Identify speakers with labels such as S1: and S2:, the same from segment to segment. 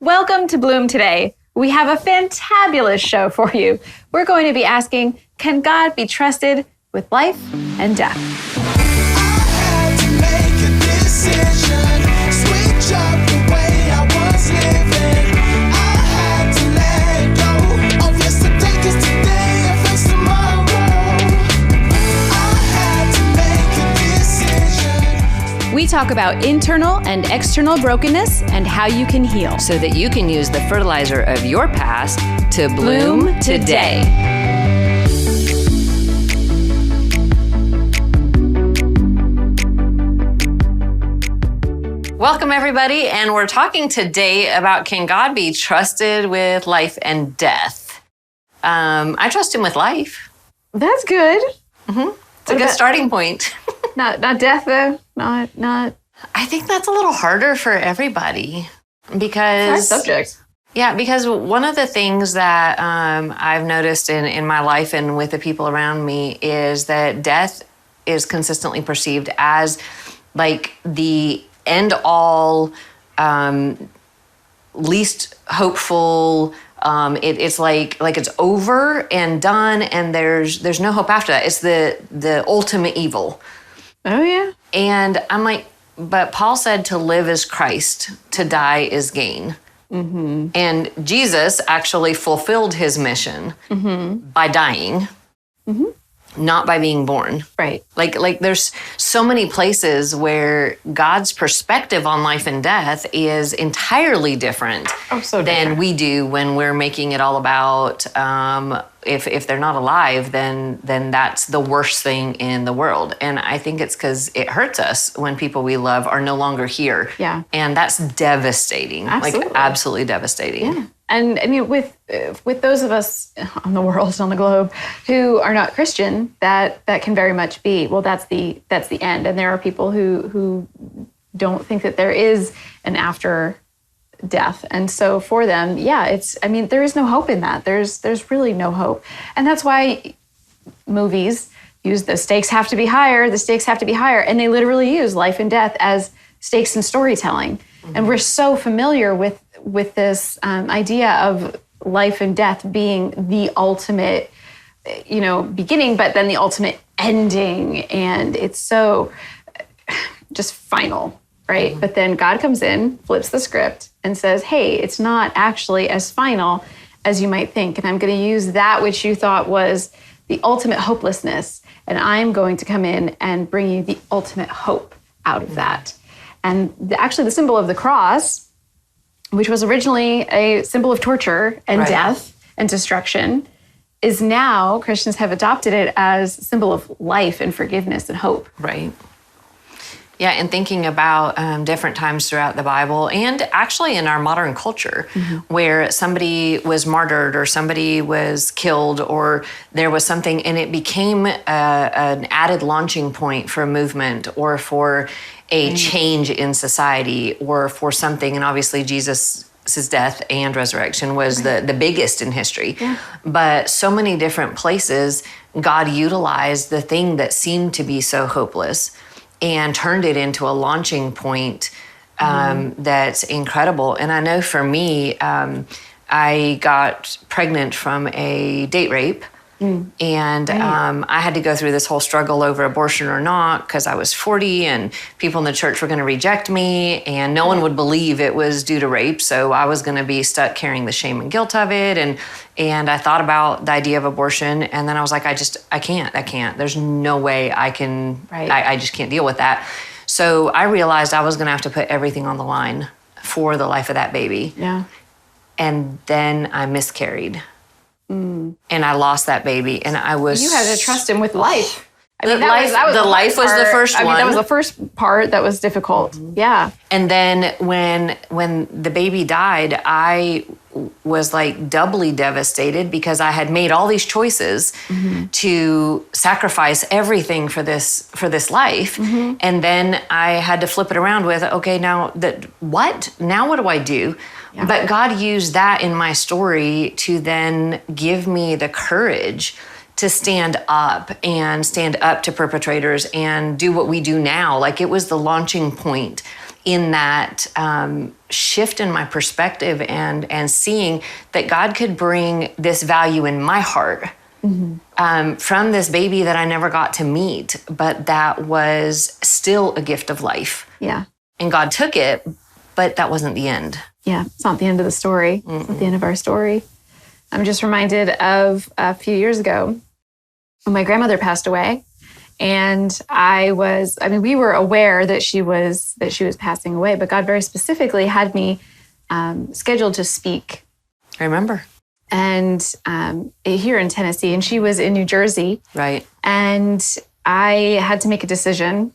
S1: Welcome to Bloom Today. We have a fantabulous show for you. We're going to be asking, can God be trusted with life and death? We talk about internal and external brokenness and how you can heal
S2: so that you can use the fertilizer of your past to bloom today. Welcome, everybody, and we're talking today about can God be trusted with life and death? I trust him with life.
S1: That's good.
S2: Mm-hmm. It's a good starting point.
S1: Not death, though. Not.
S2: I think that's a little harder for everybody because
S1: subject.
S2: Yeah, because one of the things that I've noticed in my life and with the people around me is that death is consistently perceived as like the end all, least hopeful. It's like it's over and done, and there's no hope after that. It's the ultimate evil.
S1: Oh yeah.
S2: And I'm like, but Paul said to live is Christ, to die is gain. Mm-hmm. And Jesus actually fulfilled his mission by dying, not by being born.
S1: Right.
S2: Like there's so many places where God's perspective on life and death is entirely different than we do when we're making it all about if they're not alive, then that's the worst thing in the world. And I think it's because it hurts us when people we love are no longer here.
S1: Yeah.
S2: And that's devastating.
S1: Absolutely.
S2: Like absolutely devastating.
S1: Yeah. And I mean, with those of us on the world, on the globe, who are not Christian, that can very much be, well, that's the end. And there are people who don't think that there is an after death. And so for them, there is no hope in that. There's really no hope. And that's why movies use the stakes have to be higher, and they literally use life and death as stakes in storytelling. Mm-hmm. And we're so familiar with this idea of life and death being the ultimate, beginning, but then the ultimate ending. And it's so just final, right? Mm-hmm. But then God comes in, flips the script, and says, hey, it's not actually as final as you might think. And I'm going to use that which you thought was the ultimate hopelessness, and I'm going to come in and bring you the ultimate hope out of that. And actually the symbol of the cross, which was originally a symbol of torture and death and destruction, is now, Christians have adopted it as a symbol of life and forgiveness and hope.
S2: Right. Yeah, and thinking about different times throughout the Bible and actually in our modern culture where somebody was martyred or somebody was killed or there was something and it became an added launching point for a movement or for a change in society or for something. And obviously Jesus' death and resurrection was the biggest in history. Yeah. But so many different places, God utilized the thing that seemed to be so hopeless and turned it into a launching point that's incredible. And I know for me, I got pregnant from a date rape. And I had to go through this whole struggle over abortion or not because I was 40 and people in the church were going to reject me and no one would believe it was due to rape. So I was going to be stuck carrying the shame and guilt of it. And I thought about the idea of abortion and then I was like, I can't. There's no way I can, I just can't deal with that. So I realized I was going to have to put everything on the line for the life of that baby. Yeah. And then I miscarried. And I lost that baby, and I was...
S1: You had to trust him with life. I
S2: mean, life was the first one.
S1: That was the first part that was difficult. Yeah.
S2: And then when the baby died, I was like doubly devastated because I had made all these choices to sacrifice everything for this life. And then I had to flip it around with, okay, now what do I do? Yeah. But God used that in my story to then give me the courage to stand up to perpetrators and do what we do now. Like it was the launching point in that shift in my perspective and seeing that God could bring this value in my heart from this baby that I never got to meet, but that was still a gift of life.
S1: Yeah.
S2: And God took it, but that wasn't the end.
S1: Yeah, it's not the end of the story. It's not the end of our story. I'm just reminded of a few years ago when my grandmother passed away. And we were aware that she was passing away, but God very specifically had me scheduled to speak.
S2: I remember.
S1: And here in Tennessee, and she was in New Jersey.
S2: Right.
S1: And I had to make a decision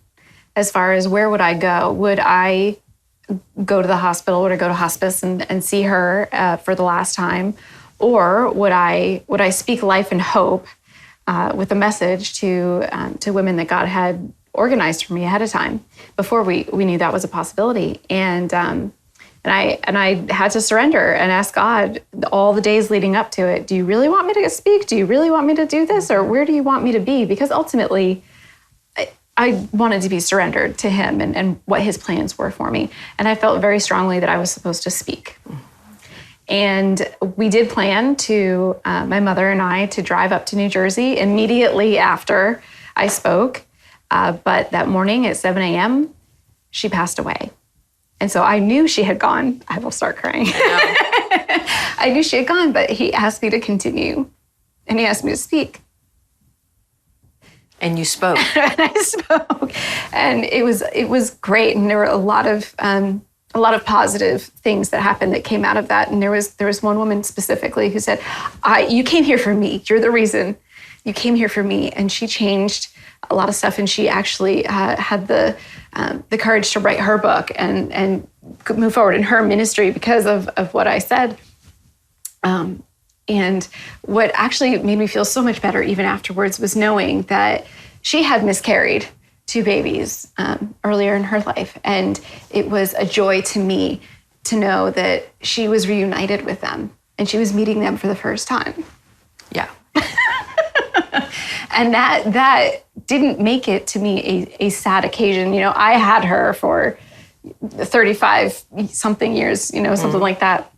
S1: as far as where would I go? Would I go to the hospital? Would I go to hospice and see her for the last time? Or would I speak life and hope with a message to women that God had organized for me ahead of time before we knew that was a possibility? And I had to surrender and ask God all the days leading up to it. Do you really want me to speak? Do you really want me to do this? Or where do you want me to be? Because ultimately, I wanted to be surrendered to him and what his plans were for me. And I felt very strongly that I was supposed to speak. And we did plan to, my mother and I, to drive up to New Jersey immediately after I spoke. But that morning at 7 a.m., she passed away. And so I knew she had gone. I will start crying. I knew she had gone, but he asked me to continue. And he asked me to speak.
S2: And you spoke.
S1: And I spoke. And it was great. And there were a lot of positive things that happened that came out of that. And there was one woman specifically who said, you came here for me. You're the reason you came here for me. And she changed a lot of stuff. And she actually had the courage to write her book and move forward in her ministry because of what I said. And what actually made me feel so much better even afterwards was knowing that she had miscarried 2 babies earlier in her life. And it was a joy to me to know that she was reunited with them and she was meeting them for the first time.
S2: Yeah.
S1: And that didn't make it to me a sad occasion. You know, I had her for 35 something years, something like that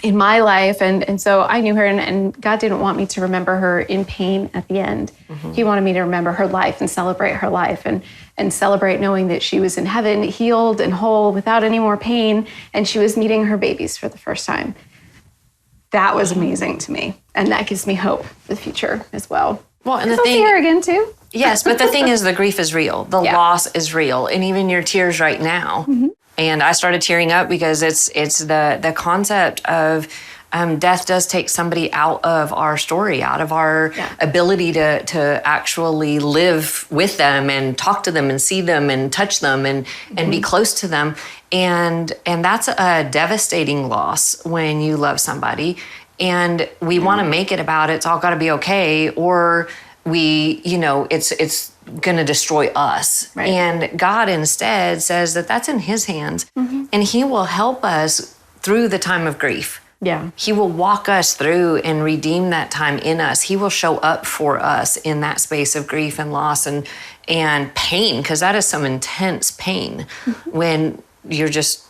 S1: in my life. And so I knew her and God didn't want me to remember her in pain at the end. He wanted me to remember her life and celebrate her life and celebrate knowing that she was in heaven, healed and whole without any more pain. And she was meeting her babies for the first time. That was amazing to me. And that gives me hope for the future as well.
S2: Well, and the
S1: I'll
S2: thing,
S1: see her again too.
S2: Yes, but the thing is, the grief is real. The loss is real, and even your tears right now. And I started tearing up because it's the concept of death does take somebody out of our story, out of our ability to actually live with them and talk to them and see them and touch them and be close to them. And that's a devastating loss when you love somebody. And we want to make it about it's all got to be okay, or it's going to destroy us. Right. And God instead says that that's in his hands, and he will help us through the time of grief.
S1: Yeah.
S2: He will walk us through and redeem that time in us. He will show up for us in that space of grief and loss and pain, because that is some intense pain when you're just,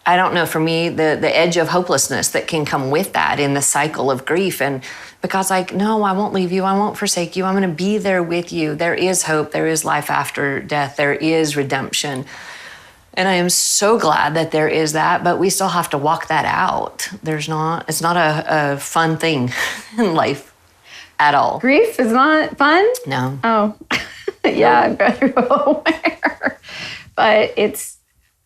S2: I don't know, for me, the edge of hopelessness that can come with that in the cycle of grief. And because no, I won't leave you. I won't forsake you. I'm going to be there with you. There is hope. There is life after death. There is redemption. And I am so glad that there is that, but we still have to walk that out. It's not a fun thing in life at all.
S1: Grief is not fun?
S2: No.
S1: Oh, yeah, I'm very well aware. But it's,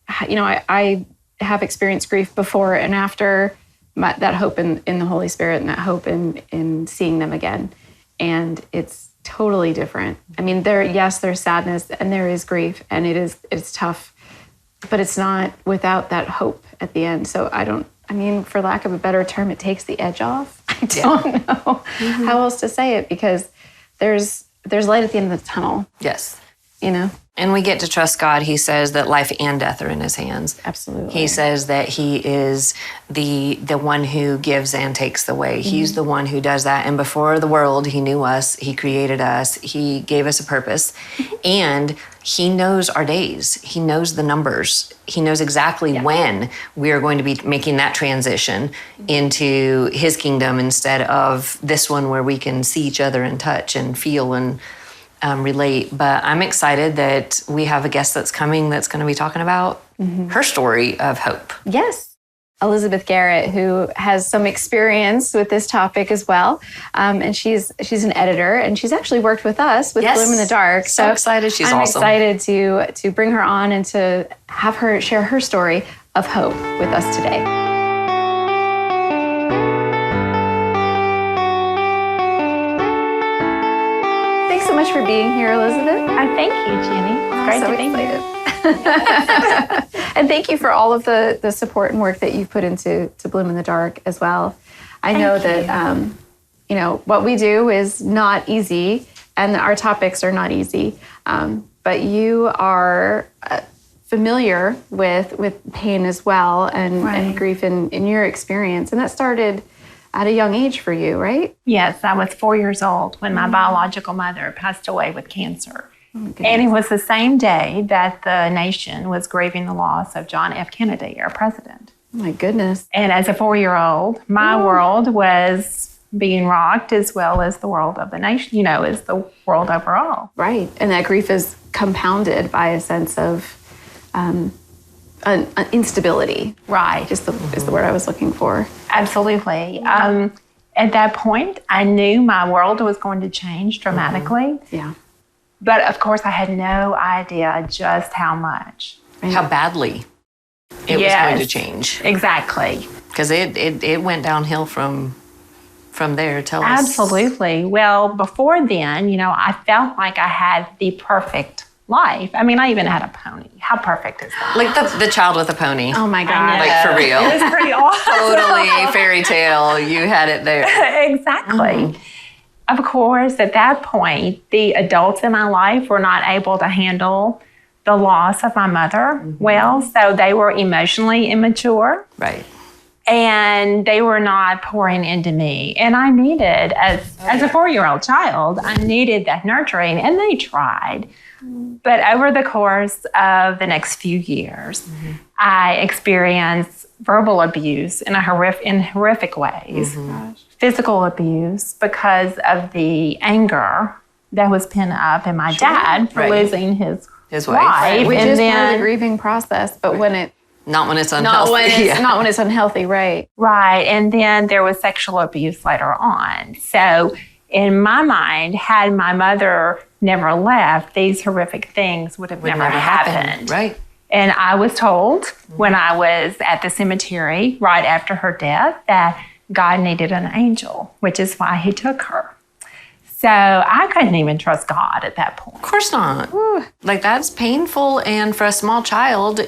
S1: I have experienced grief before and after that hope in the Holy Spirit and that hope in seeing them again. And it's totally different. I mean, there's sadness and there is grief and it's tough, but it's not without that hope at the end. So for lack of a better term, it takes the edge off. I don't know how else to say it, because there's light at the end of the tunnel.
S2: Yes. And we get to trust God. He says that life and death are in his hands.
S1: Absolutely.
S2: He says that he is the one who gives and takes the way. He's the one who does that. And before the world, he knew us. He created us. He gave us a purpose. And he knows our days. He knows the numbers. He knows exactly when we are going to be making that transition into his kingdom instead of this one where we can see each other and touch and feel and relate. But I'm excited that we have a guest that's coming that's going to be talking about her story of hope.
S1: Yes. Elizabeth Garrett, who has some experience with this topic as well. And she's an editor, and she's actually worked with us with Bloom in the Dark.
S2: So excited. She's
S1: I'm
S2: awesome.
S1: excited to bring her on and to have her share her story of hope with us today. Thanks so much for being here, Elizabeth.
S3: Thank you, Jenny. It's great to be here.
S1: And thank you for all of the support and work that you've put into Bloom in the Dark as well. I know that what we do is not easy, and our topics are not easy. But you are familiar with pain as well and grief in your experience, and that started at a young age for you, right?
S3: Yes, I was 4 years old when my biological mother passed away with cancer. And it was the same day that the nation was grieving the loss of John F. Kennedy, our president.
S1: Oh my goodness.
S3: And as a 4-year-old, my world was being rocked as well as the world of the nation, as the world overall.
S1: Right. And that grief is compounded by a sense of instability.
S3: Right.
S1: Is the word I was looking for.
S3: Absolutely. At that point, I knew my world was going to change dramatically.
S1: Yeah.
S3: But of course, I had no idea just how much.
S2: How badly it was going to change.
S3: Exactly.
S2: Because it went downhill from there. Tell us.
S3: Absolutely. Well, before then, I felt like I had the perfect life. I mean, I even had a pony. How perfect is that?
S2: Like the child with a pony.
S1: Oh my God.
S2: Like for real.
S3: It was pretty awesome.
S2: Totally fairy tale. You had it there.
S3: Exactly. Of course, at that point, the adults in my life were not able to handle the loss of my mother well, so they were emotionally immature.
S2: Right.
S3: And they were not pouring into me. And I needed, as a 4-year-old child, I needed that nurturing, and they tried. But over the course of the next few years, I experienced verbal abuse in horrific ways. Physical abuse because of the anger that was pinned up in my dad for losing his wife.
S1: Right. Which is part of the grieving process, but
S2: not when it's unhealthy.
S1: Not when it's unhealthy, right.
S3: Right. And then there was sexual abuse later on. So in my mind, had my mother never left, these horrific things would never happened.
S2: Right.
S3: And I was told when I was at the cemetery right after her death that God needed an angel, which is why he took her. So I couldn't even trust God at that point.
S2: Of course not. Like, that's painful. And for a small child,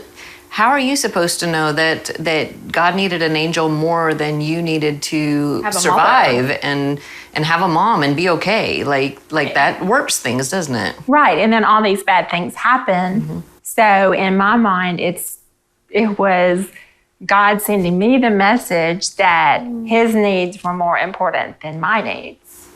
S2: how are you supposed to know that God needed an angel more than you needed to survive and have a mom and be okay? Like that warps things, doesn't it?
S3: Right. And then all these bad things happen. So in my mind, it was God sending me the message that his needs were more important than my needs.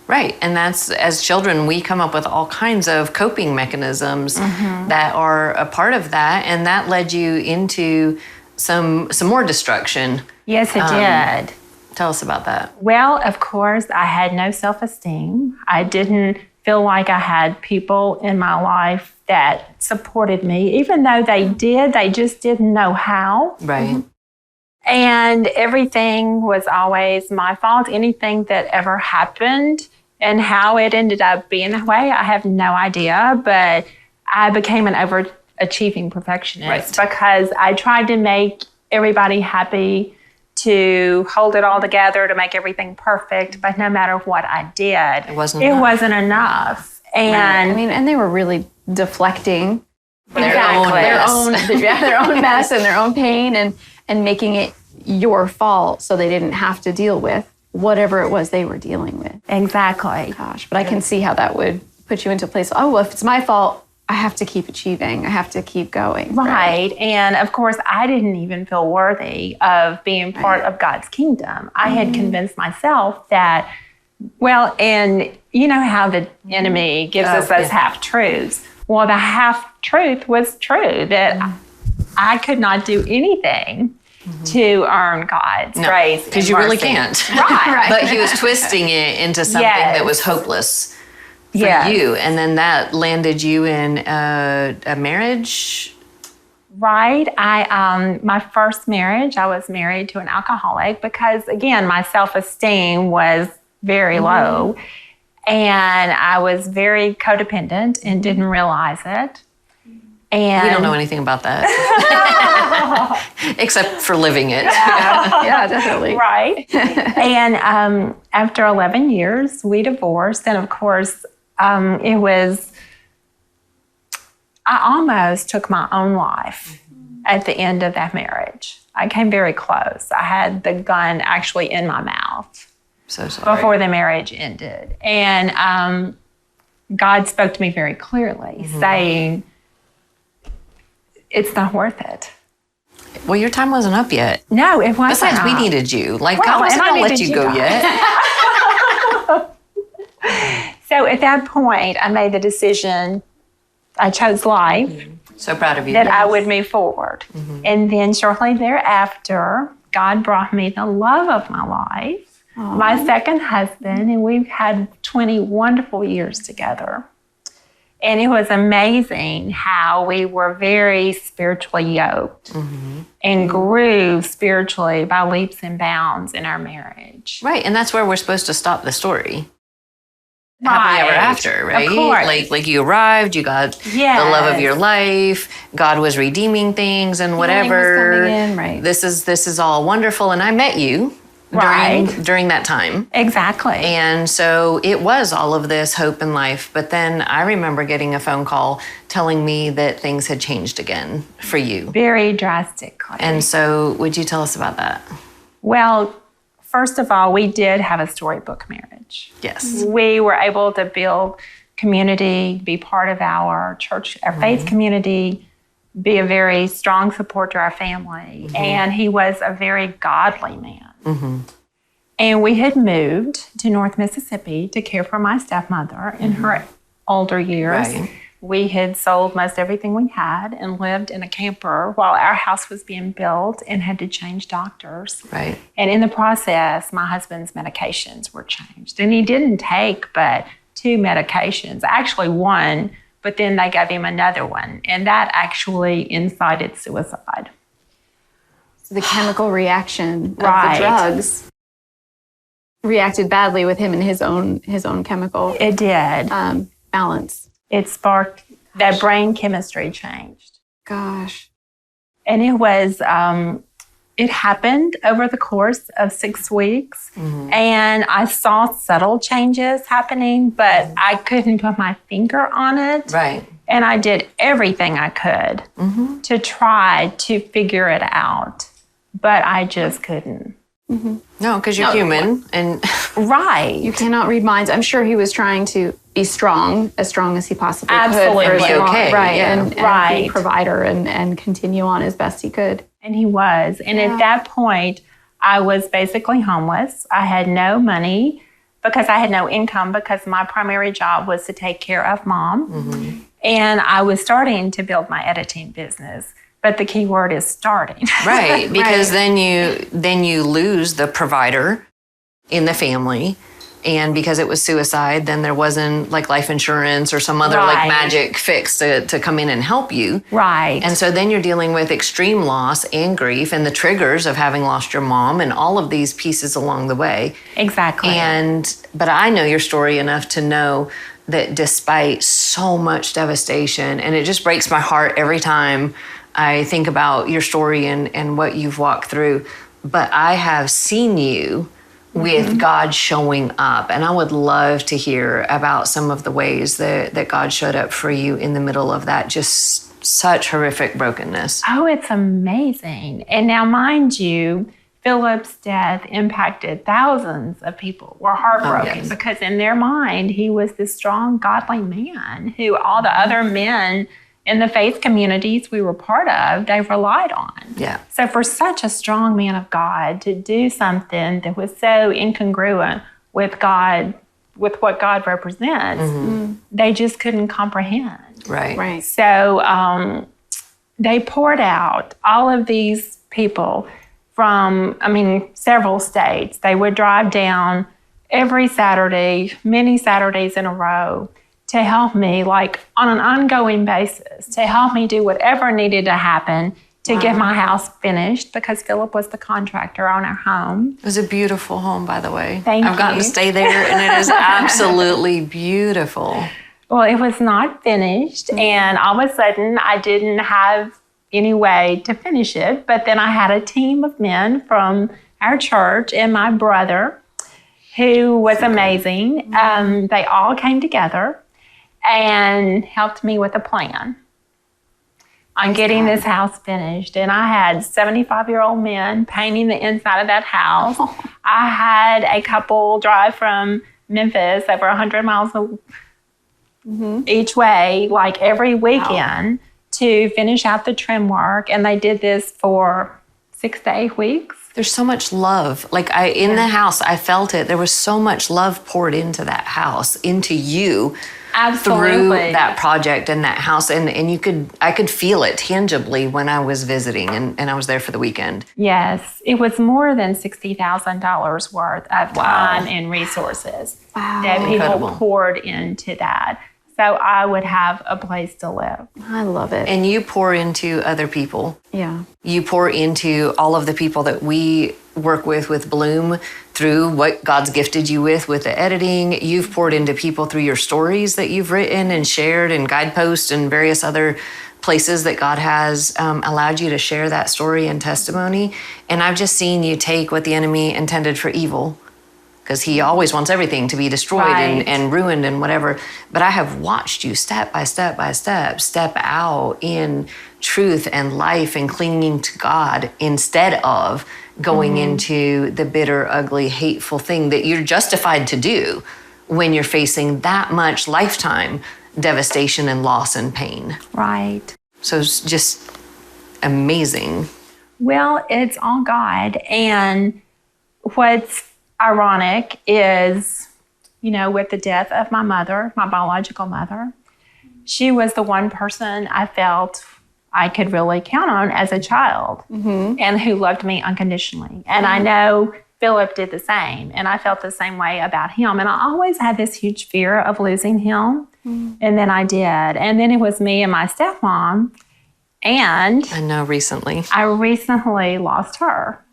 S2: Right. And that's, as children, we come up with all kinds of coping mechanisms that are a part of that. And that led you into some more destruction.
S3: Yes, it did.
S2: Tell us about that.
S3: Well, of course, I had no self-esteem. I didn't feel like I had people in my life that supported me. Even though they did, they just didn't know how.
S2: Right.
S3: And everything was always my fault. Anything that ever happened and how it ended up being that way, I have no idea. But I became an overachieving perfectionist because I tried to make everybody happy, to hold it all together, to make everything perfect. But no matter what I did, it wasn't enough. And
S1: I mean, and they were really deflecting
S3: their
S1: own mess and their own pain and making it your fault so they didn't have to deal with whatever it was they were dealing with.
S3: Exactly.
S1: Gosh, but I can see how that would put you into a place. Oh, well, if it's my fault, I have to keep achieving. I have to keep going.
S3: Right. And of course, I didn't even feel worthy of being part of God's kingdom. I had convinced myself that, well, and you know how the enemy gives us those half-truths. Well, the half-truth was true, that I could not do anything to earn God's grace.
S2: Because you really can't.
S3: Right.
S2: But he was twisting it into something that was hopeless for you. And then that landed you in a marriage.
S3: Right. My first marriage, I was married to an alcoholic because, again, my self-esteem was very low. And I was very codependent and didn't realize it. And
S2: we don't know anything about that. Except for living it.
S1: Yeah, definitely.
S3: Right. And after 11 years, we divorced. And of course, I almost took my own life at the end of that marriage. I came very close. I had the gun actually in my mouth.
S2: So sorry.
S3: Before the marriage ended. And God spoke to me very clearly, saying, it's not worth it.
S2: Well, your time wasn't up yet.
S3: No, it wasn't.
S2: Besides, we needed you. Like,
S3: Well,
S2: God wasn't
S3: and I
S2: going to let
S3: needed
S2: you
S3: you
S2: go
S3: guys.
S2: yet.
S3: So at that point, I made the decision, I chose life,
S2: So proud of you.
S3: that I would move forward. And then shortly thereafter, God brought me the love of my life, my second husband, and we've had 20 wonderful years together. And it was amazing how we were very spiritually yoked and grew spiritually by leaps and bounds in our marriage.
S2: Right, and that's where we're supposed to stop the story. Happily ever after, right?
S3: Of course.
S2: Like you arrived, you got the love of your life, God was redeeming things and whatever.
S1: Healing was coming in, right.
S2: This is all wonderful, and I met you during that time.
S3: Exactly.
S2: And so it was all of this hope and life. But then I remember getting a phone call telling me that things had changed again for you.
S3: Very drastically.
S2: And so would you tell us about that?
S3: Well, first of all, we did have a storybook marriage.
S2: Yes.
S3: We were able to build community, be part of our church, our faith community, be a very strong support to our family. And he was a very godly man. And we had moved to North Mississippi to care for my stepmother in her older years.
S2: Right.
S3: We had sold most everything we had and lived in a camper while our house was being built and had to change doctors.
S2: Right.
S3: And in the process, my husband's medications were changed. And he didn't take but 2 medications, actually 1, but then they gave him another one. And that actually incited suicide.
S1: So the chemical reaction of the drugs reacted badly with him and his own chemical
S3: It did.
S1: balance.
S3: It sparked, that brain chemistry changed.
S1: Gosh.
S3: And it was, it happened over the course of 6 weeks. And I saw subtle changes happening, but I couldn't put my finger on it.
S2: Right.
S3: And I did everything I could to try to figure it out, but I just couldn't.
S2: No, because you're human. And
S3: Right.
S1: You cannot read minds. I'm sure he was trying to be as strong as he possibly
S3: Absolutely.
S1: could.
S2: Be okay.
S1: Right.
S2: Yeah.
S1: And be a provider and continue on as best he could.
S3: And he was. And at that point, I was basically homeless. I had no money because I had no income because my primary job was to take care of Mom. And I was starting to build my editing business. But the key word is starting.
S2: right, because then you lose the provider in the family. And because it was suicide, then there wasn't like life insurance or some other like magic fix to come in and help you.
S3: Right.
S2: And so then you're dealing with extreme loss and grief and the triggers of having lost your mom and all of these pieces along the way.
S3: Exactly.
S2: But I know your story enough to know that despite so much devastation, and it just breaks my heart every time I think about your story and what you've walked through, but I have seen you with God showing up. And I would love to hear about some of the ways that God showed up for you in the middle of that just such horrific brokenness.
S3: Oh, it's amazing. And now, mind you, Philip's death impacted thousands of people, were heartbroken because in their mind, he was this strong, godly man who all the other men in the faith communities we were part of, they relied on.
S2: Yeah.
S3: So for such a strong man of God to do something that was so incongruent with God, with what God represents, they just couldn't comprehend.
S2: Right.
S3: So they poured out all of these people from, several states. They would drive down every Saturday, many Saturdays in a row, to help me, like on an ongoing basis, to help me do whatever needed to happen to get my house finished, because Philip was the contractor on our home.
S2: It was a beautiful home, by the way.
S3: Thank you.
S2: I've gotten to stay there, and it is absolutely beautiful.
S3: Well, it was not finished, and all of a sudden, I didn't have any way to finish it. But then I had a team of men from our church and my brother, who was amazing. They all came together and helped me with a plan on getting this house finished. And I had 75-year-old men painting the inside of that house. I had a couple drive from Memphis over 100 miles each way, like every weekend, to finish out the trim work. And they did this for 6 to 8 weeks.
S2: There's so much love. In the house, I felt it. There was so much love poured into that house, into you.
S3: Absolutely.
S2: Through that project and that house. And I could feel it tangibly when I was visiting and I was there for the weekend.
S3: Yes. It was more than $60,000 worth of time and resources that people poured into that. So I would have a place to live.
S1: I love it.
S2: And you pour into other people.
S1: Yeah.
S2: You pour into all of the people that we work with Bloom, through what God's gifted you with the editing. You've poured into people through your stories that you've written and shared, and guideposts and various other places that God has allowed you to share that story and testimony. And I've just seen you take what the enemy intended for evil, because he always wants everything to be destroyed and ruined and whatever. But I have watched you step by step step out in truth and life and clinging to God instead of going into the bitter, ugly, hateful thing that you're justified to do when you're facing that much lifetime devastation and loss and pain.
S3: Right.
S2: So it's just amazing.
S3: Well, it's all God. And what's ironic is, with the death of my mother, my biological mother, she was the one person I felt I could really count on as a child, and who loved me unconditionally. And I know Philip did the same, and I felt the same way about him. And I always had this huge fear of losing him, and then I did. And then it was me and my stepmom, and
S2: I know recently
S3: lost her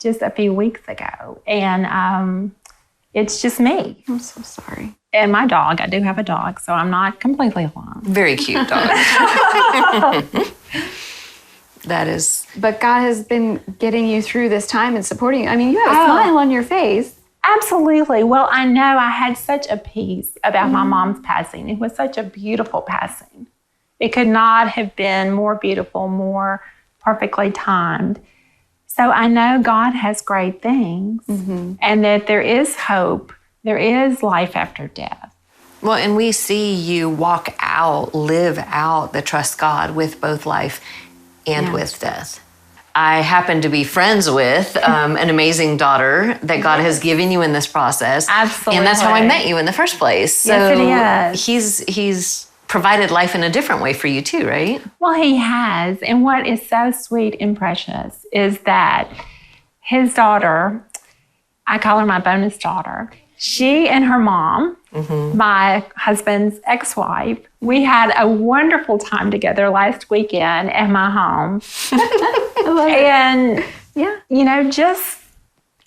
S3: just a few weeks ago. And it's just me.
S1: I'm so sorry.
S3: And my dog. I do have a dog, so I'm not completely alone.
S2: Very cute dog. That is.
S1: But God has been getting you through this time and supporting you. You have a smile on your face.
S3: Absolutely. Well, I know I had such a peace about my mom's passing. It was such a beautiful passing. It could not have been more beautiful, more perfectly timed. So I know God has great things, and that there is hope. There is life after death.
S2: Well, and we see you live out the trust God with both life and with death. I happen to be friends with an amazing daughter that God has given you in this process.
S3: Absolutely.
S2: And that's how I met you in the first place. So
S3: yes, it is.
S2: He's provided life in a different way for you too, right?
S3: Well, he has. And what is so sweet and precious is that his daughter, I call her my bonus daughter, she and her mom, my husband's ex-wife, we had a wonderful time together last weekend at my home. And,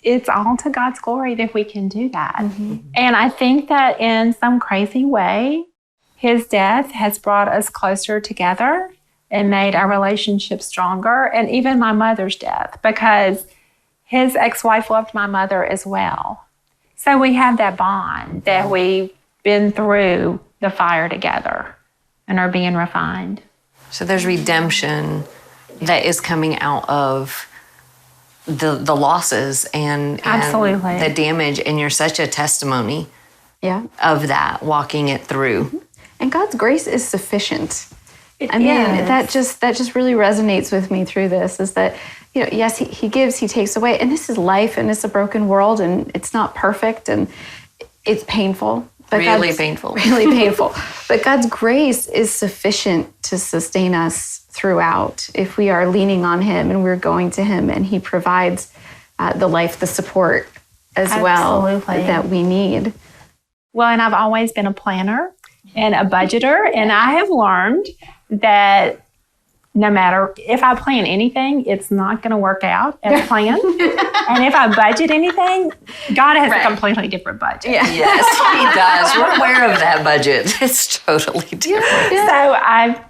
S3: it's all to God's glory that we can do that. And I think that in some crazy way, his death has brought us closer together and made our relationship stronger, and even my mother's death, because his ex-wife loved my mother as well. So we have that bond that we've been through the fire together and are being refined.
S2: So there's redemption that is coming out of the losses and
S3: Absolutely.
S2: the damage, and you're such a testimony of that, walking it through.
S1: And God's grace is sufficient. That just really resonates with me through this, is that, yes, he gives, he takes away, and this is life, and it's a broken world, and it's not perfect, and it's painful. But
S2: really painful.
S1: Really painful. But God's grace is sufficient to sustain us throughout if we are leaning on him and we're going to him, and he provides the life, the support as well that we need.
S3: Well, and I've always been a planner and a budgeter, and I have learned that no matter if I plan anything, it's not going to work out as planned. And if I budget anything, God has a completely different budget.
S2: Yeah. Yes, he does. We're aware of that budget. It's totally different.
S3: So I've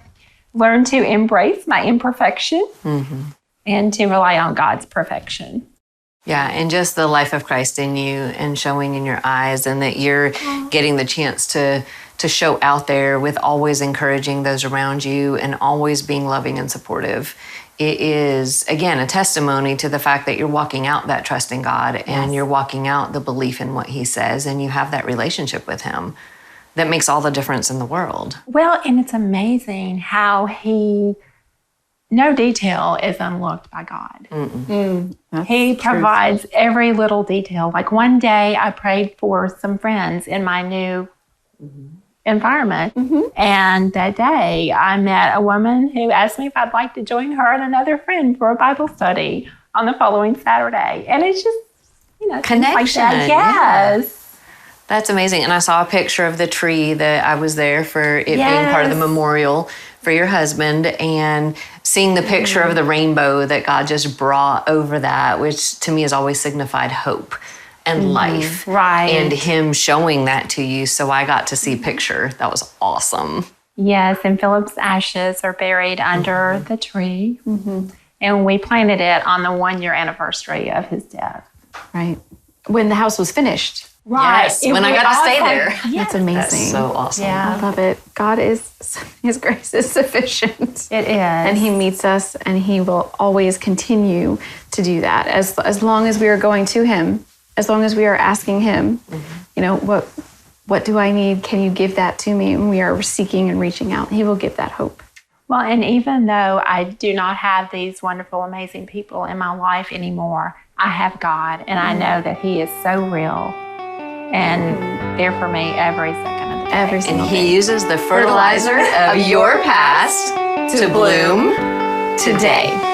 S3: learned to embrace my imperfection and to rely on God's perfection.
S2: Yeah, and just the life of Christ in you and showing in your eyes, and that you're getting the chance to show out there with always encouraging those around you and always being loving and supportive. It is, again, a testimony to the fact that you're walking out that trust in God and you're walking out the belief in what he says, and you have that relationship with him that makes all the difference in the world.
S3: Well, and it's amazing how no detail is unlooked by God. He provides every little detail. Like one day I prayed for some friends in my new environment. And that day I met a woman who asked me if I'd like to join her and another friend for a Bible study on the following Saturday. And it's just,
S2: connection.
S3: Like that. Yes.
S2: That's amazing. And I saw a picture of the tree that I was there for it being part of the memorial for your husband, and seeing the picture of the rainbow that God just brought over that, which to me has always signified hope and life.
S3: Right.
S2: And him showing that to you. So I got to see a picture. That was awesome.
S3: Yes. And Philip's ashes are buried under the tree. And we planted it on the 1-year anniversary of his death.
S1: Right. When the house was finished.
S3: Right.
S2: Yes, when I got to stay there.
S1: That's amazing.
S2: That's so awesome.
S3: Yeah.
S1: I love it. His grace is sufficient.
S3: It is.
S1: And he meets us, and he will always continue to do that. As long as we are going to him, as long as we are asking him, what do I need? Can you give that to me? And we are seeking and reaching out. He will give that hope.
S3: Well, and even though I do not have these wonderful, amazing people in my life anymore, I have God, and I know that he is so real and there for me every second of the day.
S1: Every single
S2: And
S1: day.
S2: he uses the fertilizer of your past to bloom today.